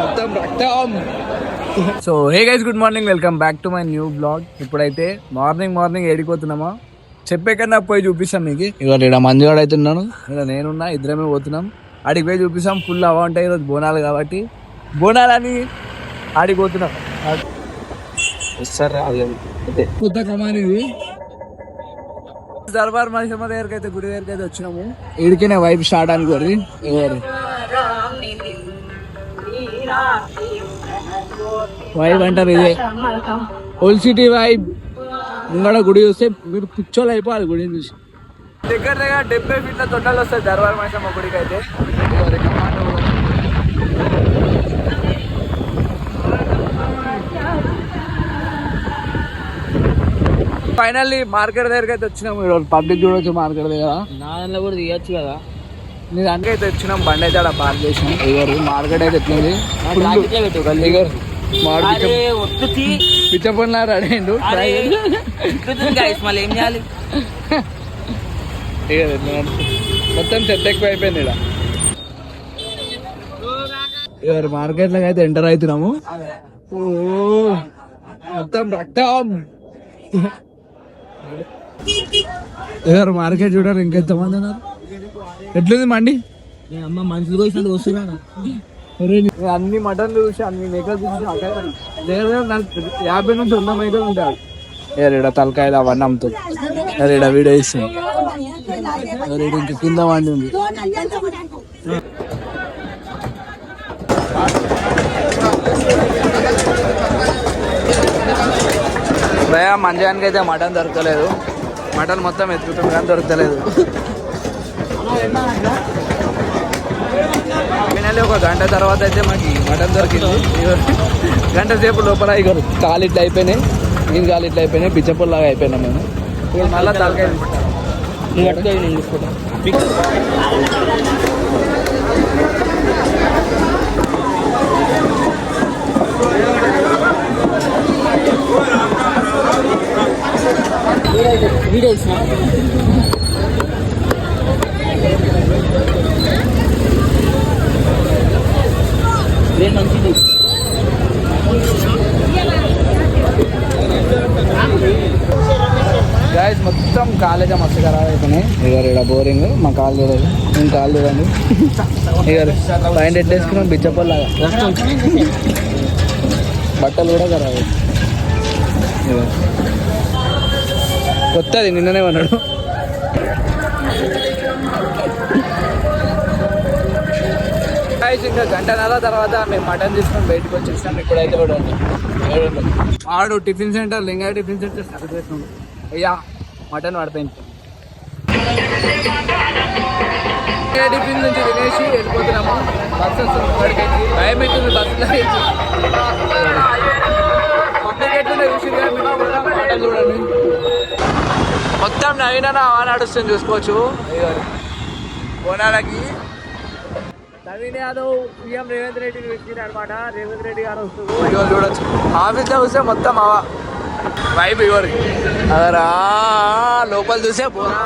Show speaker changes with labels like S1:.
S1: మొత్తం రక్తం. So hey guys, good morning, welcome back to my new blog. ఇప్పుడైతే morning ఏడిపోతున్నామా చెప్పే కన్నా పోయి చూపిస్తాం మీకు. ఇవాళ ఇక్కడ మంజుగాడు అయితే ఉన్నాను, ఇక్కడ నేనున్నా, ఇద్దరమే పోతున్నాం. ఆడికి పోయి చూపిస్తాం. ఫుల్ అవ ఉంటాయి ఈరోజు బోనాలు కాబట్టి, బోనాలని ఆడికి పోతున్నాం. కొత్త కమానిది దర్బార్ మైసమ్మ దగ్గరికి అయితే, గుడి దగ్గరికి అయితే వచ్చినాము. ఇడికినే వైపు స్టార్ట్ అనుకోరు. వైబ్ అంటారు ఇదే, ఓల్డ్ సిటీ వైబ్. ఇంకా గుడి చూస్తే మీరు పిచ్చోళ్ళు అయిపోవాలి గుడిని చూసి. దగ్గర 70 ఫీట్ల తొట్టాలు వస్తాయి దర్బార్ మైసమ్మ గుడికి అయితే. ఫైనల్లీ మార్కెట్ దగ్గరికి అయితే వచ్చినాము. ఈరోజు పబ్లిక్ చూడవచ్చు మార్కెట్ దగ్గర. నా దాంట్లో కూడా తీయచ్చు కదా. నీ దానికి అయితే వచ్చినాం. బండి అయితే అక్కడ పార్క్ చేసినాం. ఎవరు మార్కెట్ అయితే ఎట్లుంది, పిచ్చపడినా రెడీ అయిండు. మొత్తం చెత్త ఎక్కువ అయిపోయింది ఇక్కడ. ఎవరు మార్కెట్ లోకి అయితే ఎంటర్ అవుతున్నాము. మొత్తం రక్తం. ఎవరు మార్కెట్ చూడారు, ఇంకెంతమంది ఉన్నారు. ఎట్లుంది మండి? అమ్మ మనుషులు వచ్చినట్టు వస్తున్నా. అన్ని మటన్ చూసి, అన్ని మేకలు చూసి 50 నుంచి 100 మేకలు ఉంటాయి. ఇక్కడ తలకాయలు అవన్నీ అమ్ముతుంది. ఇక్కడ వీడియో ఇస్తుంది. ఇంక కింద వండి ఉంది. భయ మంజానికి అయితే మటన్ దొరకలేదు. మటన్ మొత్తం ఎత్తుకుతుంది కానీ దొరకలేదు. ఫైనల్లీ ఒక గంట తర్వాత అయితే మాకు మటన్ దొరికింది. గంట సేపు లోపల ఇక కాలు ఇట్లా అయిపోయినాయి, నేను కాలు ఇట్లా అయిపోయినాయి, బిచ్చపుల్లాగా అయిపోయినాం మేము. ఇప్పుడు మళ్ళీ తలకాయ నేను చూసుకుంటాను. గాయస్ మొత్తం కాలేజ్ మస్తు ఖరాబ్ అయిపోయినాయి. ఇక్కడ బోరింగ్. మా కాలు చూడదు, నేను కాలు చూడండి. ఇక్కడ పైన ఎట్టేసుకున్నాం బిచ్చపల్లాగా. బట్టలు కూడా ఖరాబ్ అయ్యాయి. కొత్తది నిన్ననే ఉన్నాడు. ఇంకా గంటన్నర తర్వాత మేము మటన్ తీసుకొని బయటకు వచ్చేసాం. ఇప్పుడైతే కూడా ఆడు టిఫిన్ సెంటర్, లింగా టిఫిన్ సెంటర్ స్టార్ట్ చేసినాం. అయ్యా మటన్ పడతాయి. టిఫిన్ నుంచి తినేసి వెళ్ళిపోతున్నాము. బస్సు వస్తుంది ఇక్కడికి. భయం అవుతుంది బస్సులో. మటన్ చూడండి మొత్తం నవీన నడుస్తుంది చూసుకోవచ్చు. బోనాలకి నవీన్ యాదవ్ సీఎం రేవంత్ రెడ్డిని పెట్టిన అనమాట. రేవంత్ రెడ్డి గారు వస్తుంది చూడొచ్చు. ఆఫీస్లో చూస్తే మొత్తం వైబ్ ఇవ్వరు. అదరా లోపల చూసే బోనా